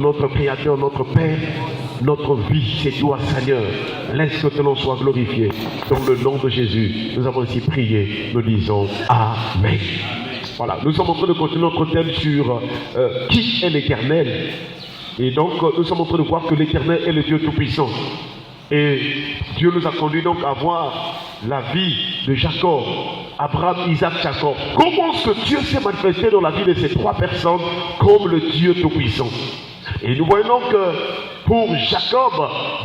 Notre Créateur, notre Père, notre vie, c'est toi, Seigneur. Laisse que ton nom soit glorifié. Dans le nom de Jésus, nous avons ainsi prié. Nous disons Amen. Voilà, nous sommes en train de continuer notre thème sur qui est l'Éternel. Et donc, nous sommes en train de voir que l'Éternel est le Dieu Tout-Puissant. Et Dieu nous a conduit donc à voir la vie de Jacob, Abraham, Isaac, Jacob. Comment est-ce que Dieu s'est manifesté dans la vie de ces trois personnes comme le Dieu Tout-Puissant? Et nous voyons que pour Jacob,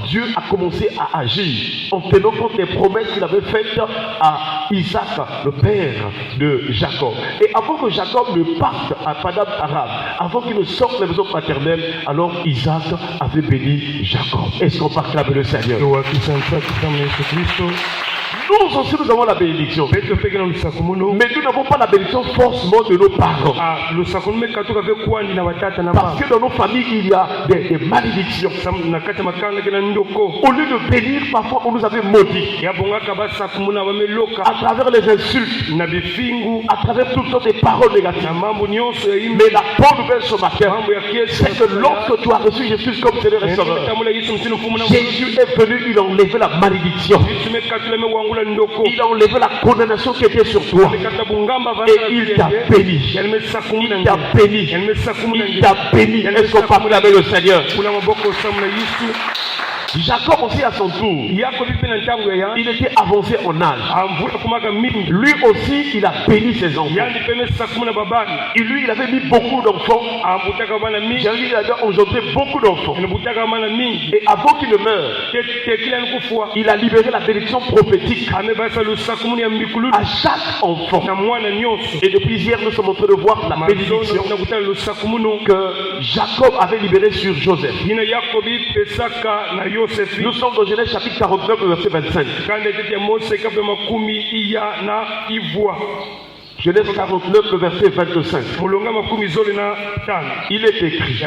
Dieu a commencé à agir en tenant compte des promesses qu'il avait faites à Isaac, le père de Jacob. Et avant que Jacob ne parte à Padan Aram, avant qu'il ne sorte de la maison paternelle, alors Isaac avait béni Jacob. Est-ce qu'on parle le Seigneur? Nous aussi nous avons la bénédiction. Mais nous n'avons pas la bénédiction forcément de nos parents. Parce que dans nos familles, il y a des malédictions. Au lieu de bénir, parfois on nous avait maudit. À travers les insultes, à travers toutes sortes de paroles négatives. Mais la bonne nouvelle ce matin, c'est que lorsque tu as reçu Jésus comme Seigneur et Sauveur, Jésus est venu, il a enlevé la malédiction. Il a enlevé la condamnation qui était sur toi. Et il t'a béni. Il t'a béni. Il t'a béni. Est-ce qu'on parle avec le Seigneur? Jacob aussi à son tour, il était avancé en âge. Lui aussi, il a béni ses enfants. Et lui, il avait mis beaucoup d'enfants. Il avait engendré beaucoup d'enfants. Et avant qu'il ne meure, il a libéré la bénédiction prophétique à chaque enfant. Et depuis hier, nous sommes en train de voir la bénédiction que Jacob avait libérée sur Joseph. Nous sommes dans Genèse chapitre 49, verset 25. Genèse 49, le verset 25. Il est écrit: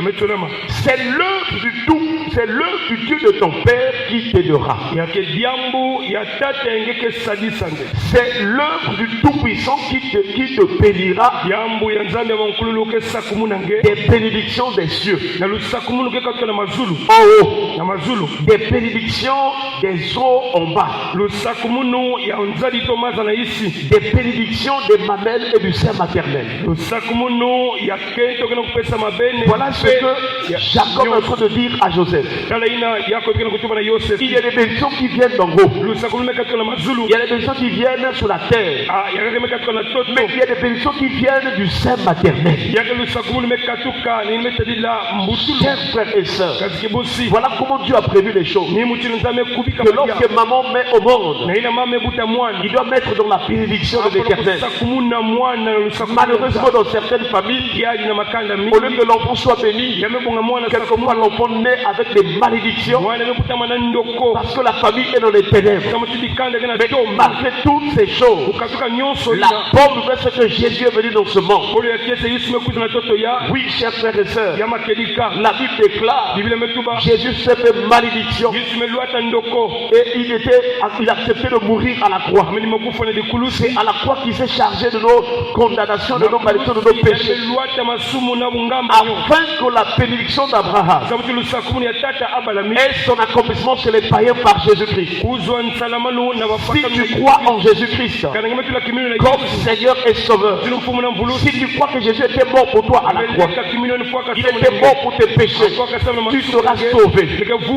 c'est l'œuvre du tout, c'est l'œuvre du Dieu de ton père qui t'aidera. C'est l'œuvre du Tout-Puissant qui te bénira des bénédictions des cieux en haut, des bénédictions des eaux en bas, des bénédictions des mamelles et du sein maternel. Voilà ce que Jacob est en train de dire à Joseph. Il y a des bénédictions qui viennent d'en haut. Il y a des bénédictions qui viennent sur la terre. Mais il y a des bénédictions qui viennent du sein maternel. Chers frères et sœurs, voilà comment Dieu a prévu les choses. Que lorsque maman met au monde, il doit mettre dans la bénédiction de l'Éternel. Malheureusement, dans certaines familles, au lieu que l'enfant soit béni, quelquefois l'enfant naît avec des malédictions parce que la famille est dans les ténèbres. Mais malgré toutes ces choses, la bonne nouvelle, c'est que Jésus est venu dans ce monde. Oui, chers frères et sœurs, la Bible déclare: Jésus s'est fait malédiction et il acceptait de mourir à la croix. C'est à la croix qu'il s'est chargé de nos condamnations, de nos malédictions, de nos péchés, afin que la bénédiction d'Abraham et son accomplissement chez les païens par Jésus-Christ. Si tu crois en Jésus-Christ comme Seigneur et Sauveur, si tu crois que Jésus était mort pour toi à la croix, il était mort pour tes péchés, tu seras sauvé.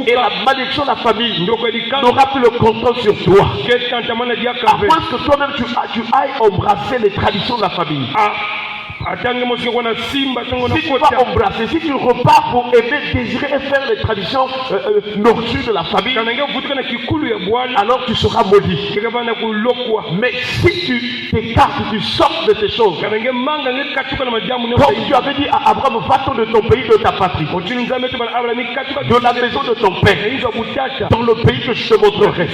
Et la malédiction de la famille n'aura plus le contrôle sur toi. À moins que toi-même tu ailles embrasser les traditions de la famille. Si tu vas embrasser, si tu repars pour aimer, désirer et faire les traditions nocturnes de la famille, alors tu seras maudit. Mais si tu t'écartes, tu sors de ces choses, comme tu avais dit à Abraham: va-t'en de ton pays, de ta patrie, de la maison de ton père, dans le pays que je te montrerai.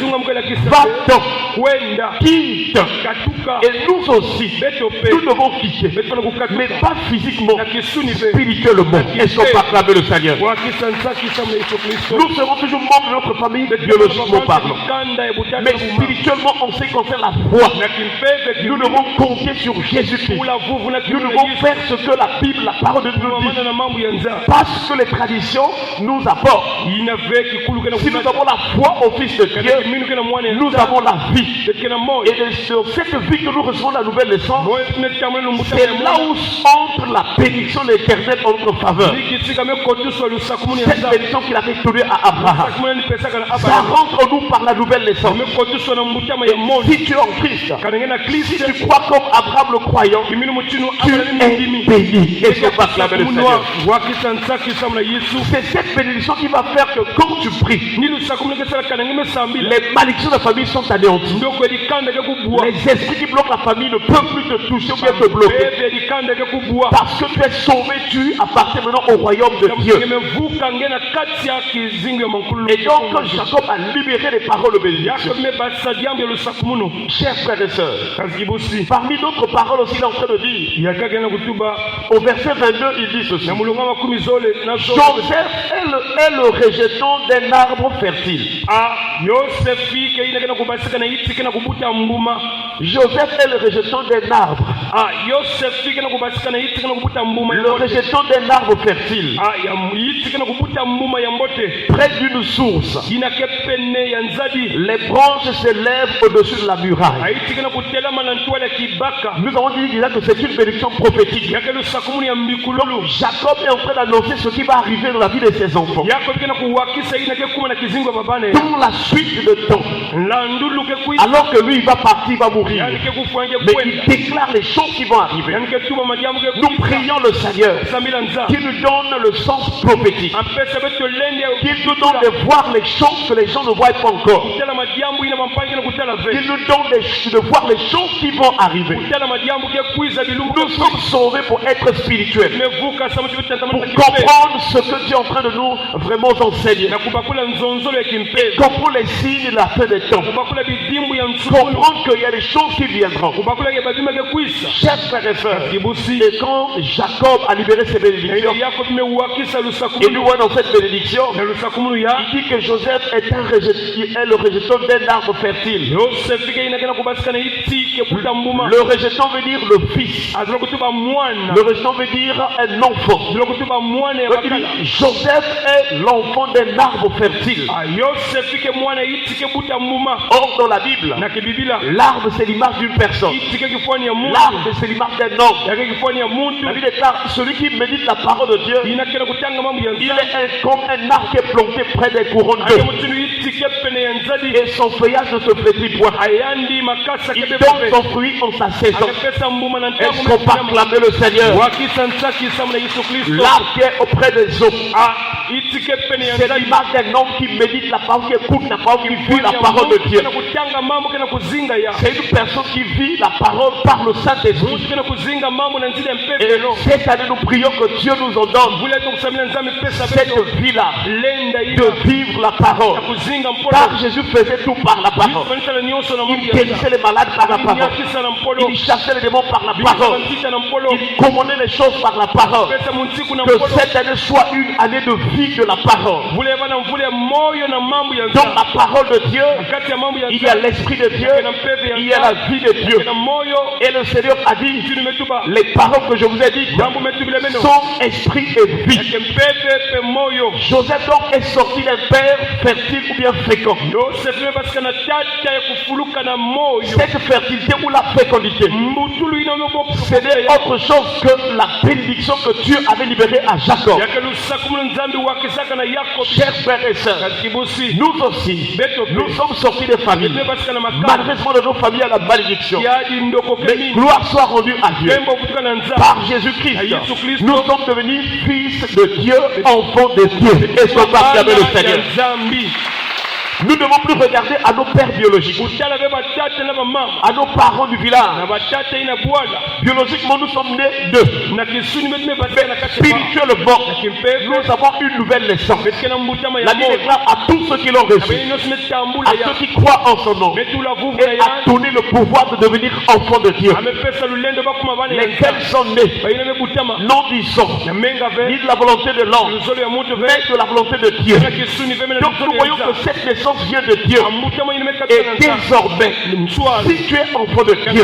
Va-t'en, quitte. Et nous aussi, nous devons quitter. mais pas physiquement, spirituellement. Est-ce qu'on peut acclamer le Seigneur? Nous serons toujours membres de notre famille, biologiquement parlant. Mais spirituellement, en ce qui concerne la foi, nous devons compter sur Jésus-Christ. Nous devons faire ce que la Bible, la parole de Dieu nous dit. Parce que les traditions nous apportent. Si nous avons la foi au Fils de Dieu, nous avons la vie. Et sur cette vie que nous recevons la nouvelle naissance, c'est là où entre la bénédiction de l'Éternel en notre faveur. Cette bénédiction qu'il avait donnée à Abraham, ça rentre en nous par la nouvelle naissance. Et si tu es en Christ, si tu crois comme Abraham le croyant, tu es béni. Et c'est pas la bénédiction. C'est cette bénédiction qui va faire que quand tu pries, les malédictions de la famille sont anéanties. Les esprits qui bloquent la famille ne peuvent plus te toucher ou bien te bloquer. Parce que tu es sauvé, tu appartiens maintenant au royaume de Dieu. Et donc Jacob a libéré les paroles de bénédiction. Chers frères et sœurs, parmi d'autres paroles aussi il est en train de dire, au verset 22 il dit ceci: Joseph est le rejeton d'un arbre fertile. Joseph est le rejeton d'un arbre. Le rejeton d'un arbre fertile. Près d'une source. Les branches s'élèvent au-dessus de la muraille. Nous avons dit déjà que c'est une bénédiction prophétique. Jacob est en train d'annoncer ce qui va arriver dans la vie de ses enfants. Dans la suite de temps, alors que lui il va partir, il va mourir, mais il déclare les choses qui vont arriver. Nous prions le Seigneur qui nous donne le sens prophétique, qu'il nous donne de voir les choses que les gens ne voient pas encore, qu'il nous donne de voir les choses qui vont arriver. Nous sommes sauvés pour être spirituels, pour comprendre ce que Dieu est en train de nous vraiment enseigner, comprendre les signes de la fin des temps, comprendre qu'il y a des choses qui viendront. Chers frères et sœurs, et quand Jacob a libéré ses bénédictions, et nous voyons dans cette bénédiction, il dit que Joseph est le rejeton d'un arbre fertile. Le rejeton veut dire le fils. Le rejeton veut dire un enfant. Joseph est l'enfant d'un arbre fertile. Or dans la Bible, l'arbre c'est l'image d'une personne. L'arbre c'est l'image d'un homme. La Bible déclare, celui qui médite la parole de Dieu, il est comme un arbre qui est planté près des couronnes d'eau. Et son feuillage ne se flétrit point. Il donne son fruit en sa saison. Est-ce qu'on peut acclamer le Seigneur? L'arbre qui est auprès des eaux, c'est l'image d'un homme qui médite la parole, qui écoute la parole, qui vit la parole de Dieu. C'est une personne qui vit la parole par le Saint-Esprit. Et cette année, nous prions que Dieu nous en donne cette vie-là, de vivre la parole. Car Jésus faisait tout par la parole. Il guérissait les malades par la parole. Il chassait les démons par la parole. Il commandait les choses par la parole. Que cette année soit une année de vie de la parole. Dans la parole de Dieu, il y a l'Esprit de Dieu, il y a la vie de Dieu. Et le Seigneur a dit, les paroles que je vous ai dites sont esprit et vie. Joseph donc est sorti d'un père fertile ou bien fécond. Cette fertilité ou la fécondité, ce n'est autre chose que la bénédiction que Dieu avait libérée à Jacob. Chers frères et sœurs, nous aussi, nous sommes sortis des familles. Malheureusement, de nos familles à la malédiction. Mais gloire soit rendue à Dieu. Par Jésus-Christ, nous sommes devenus fils de Dieu, enfants de Dieu. Et ce n'est pas acclamer le Seigneur. Nous ne devons plus regarder à nos pères biologiques, à nos parents du village. Biologiquement, nous sommes nés d'eux. Spirituellement, nous avons une nouvelle naissance. La Bible déclare à tous ceux qui l'ont reçu, à ceux qui croient en son nom, et a donné le pouvoir de devenir enfants de Dieu. Lesquels sont nés, non du sang, ni de la volonté de l'homme, mais de la volonté de Dieu. Donc nous voyons que cette naissance vient de Dieu. Et désormais, si tu es enfant de Dieu,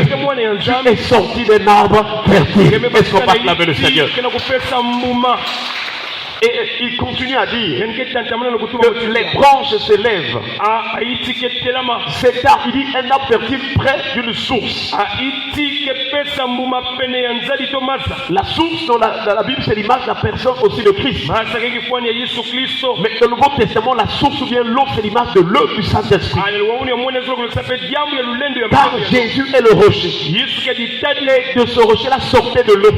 tu es sorti d'un arbre fertile. Est-ce qu'on va acclamer le Seigneur? Et il continue à dire que les branches s'élèvent. Cet arbre, il dit un arbre fertile près d'une source. La source dans la Bible, c'est l'image de la personne aussi de Christ. Mais dans le Nouveau Testament, la source ou bien l'eau, c'est l'image de l'œuvre du Saint-Esprit. Car Jésus est le rocher. Et de ce rocher-là sortait de l'eau.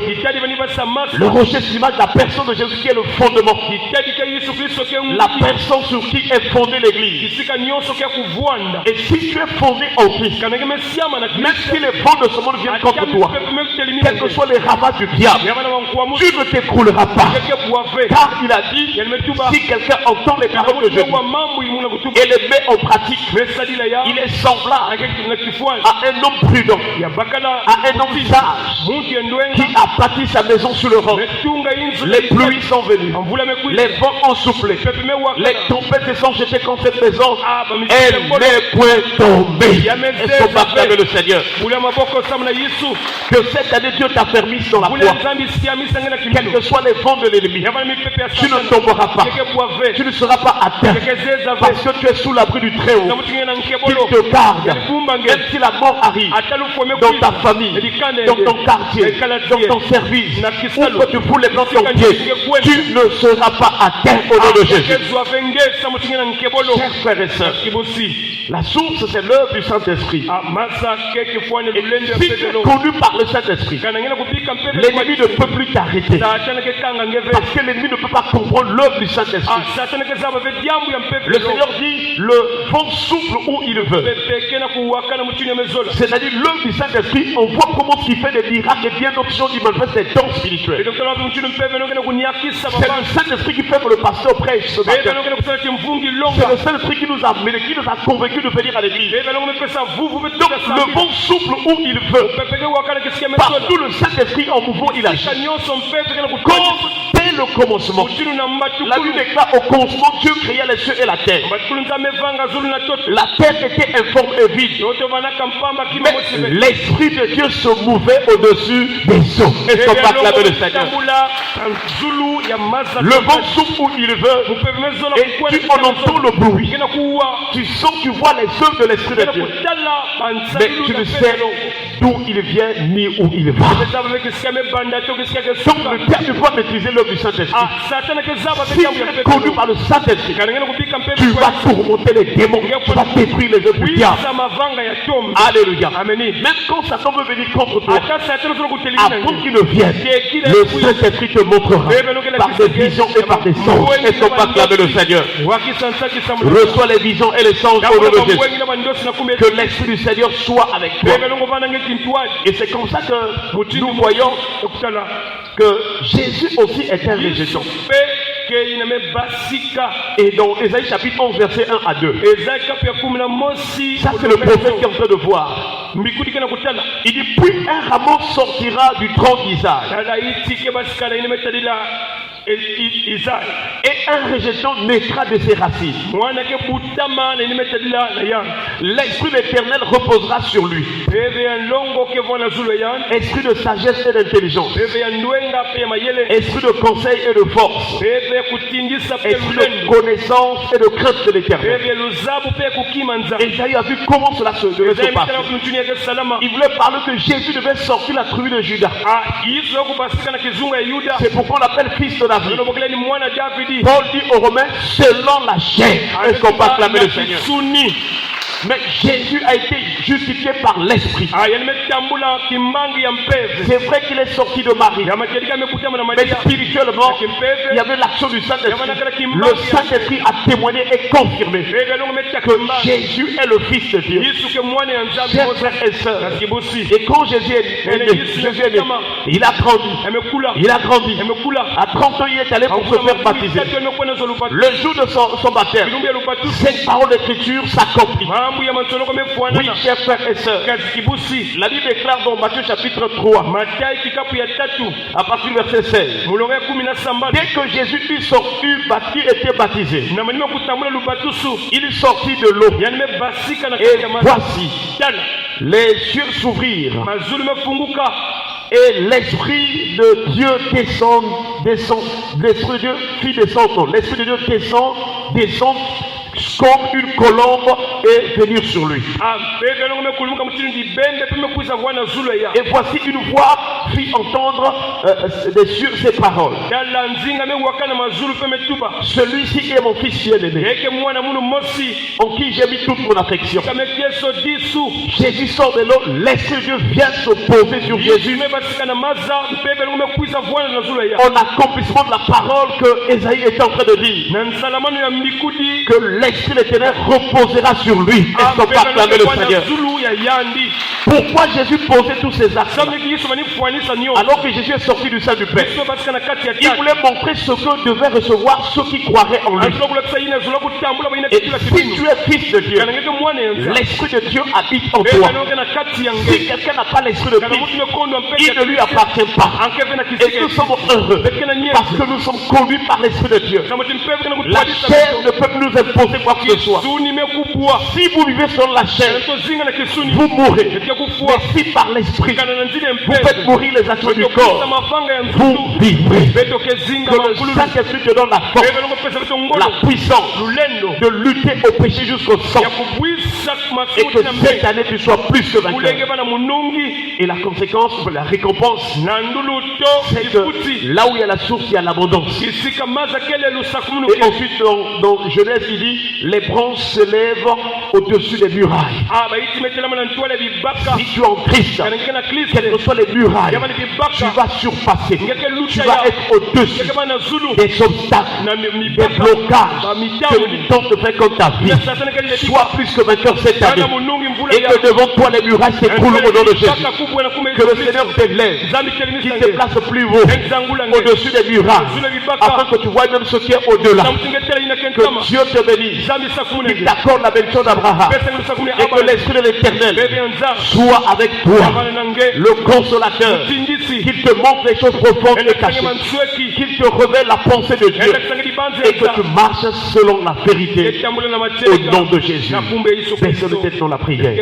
Le rocher, c'est l'image de la personne de Jésus qui est le fondement. La personne sur qui est fondée l'église. Et si tu es fondé en Christ, même si les vents de ce monde viennent contre toi, quels que soient les ravages du diable, tu ne t'écrouleras pas. Car il a dit, si quelqu'un entend les paroles que je dis et les met en pratique, il est semblable à un homme prudent, à un homme sage qui a bâti sa maison sur le roc. Les pluies sont venues, les vents ont soufflé, les tempêtes se sont jetées contre cette maison. Elle n'est point tombée. Est-ce qu'on va acclamer le Seigneur? Que cette année Dieu t'affermisse dans la foi. Quels que soient les vents de l'ennemi, tu ne tomberas pas. Tu ne seras pas atteint parce que tu es sous l'abri du Très-Haut. Il te garde. Même si la mort arrive dans ta famille, dans ton quartier, dans ton service, où que tu fous les plans de ton pied, tu ne seras pas atteint au nom de Jésus. Chers frères et sœurs, la source c'est l'œuvre du Saint-Esprit. Et si tu es connu par le Saint-Esprit, l'ennemi ne peut plus t'arrêter. Parce que l'ennemi ne peut pas comprendre l'œuvre du Saint-Esprit. Le Seigneur dit, le vent souffle où il veut. C'est-à-dire l'œuvre du Saint-Esprit, on voit comment il fait des miracles et bien d'autres choses, il manifeste des dons spirituels. C'est le Saint-Esprit qui fait que le pasteur prêche ce matin. C'est le Saint-Esprit qui nous a amené, qui nous a convaincus de venir à l'église. Donc le vent souffle où il veut. Partout le Saint-Esprit en mouvement il agit. Comme dès le commencement, la Bible déclare au commencement Dieu créa les cieux et la terre. La terre était informe et vide. Mais l'Esprit de Dieu se mouvait au-dessus des eaux. Est-ce qu'on va acclamer le Seigneur? Le vent souffle où il veut et tu en entends le bruit. Tu sens, tu vois les œuvres de l'Esprit de Dieu. Mais tu ne sais d'où il vient ni où il va. Donc le diable doit maîtriser l'œuvre du Saint-Esprit. Si tu es connu par le Saint-Esprit, tu vas tourmenter les démons, tu vas détruire les œuvres du diable. Alléluia. Même quand Satan veut venir contre toi, avant qu'il ne vienne, le Saint-Esprit te montrera par des visions et par des songes. Est-ce qu'on va acclamer le Seigneur? Reçois les visions et les songes au nom de Jésus. Que l'Esprit du Seigneur soit avec toi. Et c'est comme ça que nous voyons que Jésus aussi est un rejeton. Et dans Ésaïe chapitre 11 verset 1 à 2, ça c'est le prophète qui est en train de voir. Il dit, puis un rameau sortira du tronc d'Isaïe et un rejeton naîtra de ses racines. L'Esprit de l'Éternel reposera sur lui. Esprit de sagesse et d'intelligence, esprit de conseil et de force, esprit de connaissance et de crainte de l'Éternel. Et Isaïe a vu comment cela se devait se passer. Il voulait parler que Jésus devait sortir la tribu de Juda. C'est pourquoi on l'appelle fils de David. Paul dit aux Romains, selon la chair. Est-ce qu'on peut acclamer le Seigneur? Mais Jésus a été justifié par l'Esprit. C'est vrai qu'il est sorti de Marie. Mais spirituellement, il y avait l'action du Saint-Esprit. Le Saint-Esprit a témoigné et confirmé que Jésus est le Fils de Dieu. Chers frères et sœurs, et quand Jésus est né, il a grandi. À 30 ans, il est allé pour se faire baptiser. Le jour de son baptême, cette parole d'écriture s'accomplit. Oui, chers frères et sœurs, la Bible déclare dans Matthieu chapitre 3, à partir du verset 16, dès que Jésus était baptisé, il sortit de l'eau. Et voici, les cieux s'ouvrirent. Et l'Esprit de Dieu descend, l'Esprit de Dieu fit descendre, l'Esprit de Dieu descend comme une colombe et venir sur lui. Et voici une voix fit entendre des cieux ces paroles. Celui-ci est mon fils bien-aimé, en qui j'ai mis toute mon affection. Jésus sort de l'eau, l'Esprit de Dieu vient se poser sur Jésus. En accomplissement de la parole que Ésaïe était en train de dire, que l'Esprit de l'Éternel reposera sur lui. Est-ce qu'on peut acclamer le Seigneur? Pourquoi Jésus posait tous ces actes alors que Jésus est sorti du sein du Père? Il voulait montrer ce que devaient recevoir ceux qui croiraient en lui. Et si tu es fils de Dieu, l'Esprit de Dieu habite en toi. Si quelqu'un n'a pas l'Esprit de Christ, il ne lui appartient pas. Et nous sommes heureux parce que nous sommes conduits par l'Esprit de Dieu. La chair ne peut plus nous imposer quoi que ce soit. Si vous vivez sur la chair, vous mourrez. Mais si par l'Esprit vous faites mourir les actions du corps, vous vivrez. Que le Saint-Esprit te donne la force, la puissance de lutter au péché jusqu'au sang. Et que cette année tu sois plus que vainqueur. Et la conséquence, la récompense, c'est que là où il y a la source, il y a l'abondance. Et ensuite dans Genèse il dit, les branches se lèvent au-dessus des murailles. Si tu es en Christ, quelles que soient les murailles, tu vas surpasser. Tu vas être au-dessus des obstacles, des blocages que le temps te fait comme ta vie. Sois plus que vainqueur cette année. Et que devant toi les murailles s'écroulent au nom de Jésus. Que le Seigneur t'élève, qu'il te place plus haut, au-dessus des murailles, afin que tu vois même ce qui est au-delà. Que Dieu te bénisse, qu'il t'accorde la bénédiction d'Abraham, et que l'Esprit de l'Éternel soit avec toi, le consolateur, qu'il te montre les choses profondes et cachées, qu'il te révèle la pensée de Dieu, et que tu marches selon la vérité, au nom de Jésus. Baissons nos têtes dans la prière.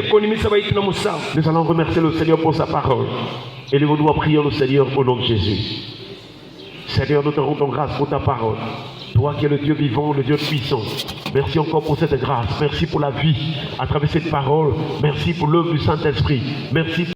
Nous allons remercier le Seigneur pour sa parole. Élevons-nous à prier le Seigneur au nom de Jésus. Seigneur, nous te rendons grâce pour ta parole. Toi qui es le Dieu vivant, le Dieu puissant. Merci encore pour cette grâce. Merci pour la vie à travers cette parole. Merci pour l'œuvre du Saint-Esprit. Merci.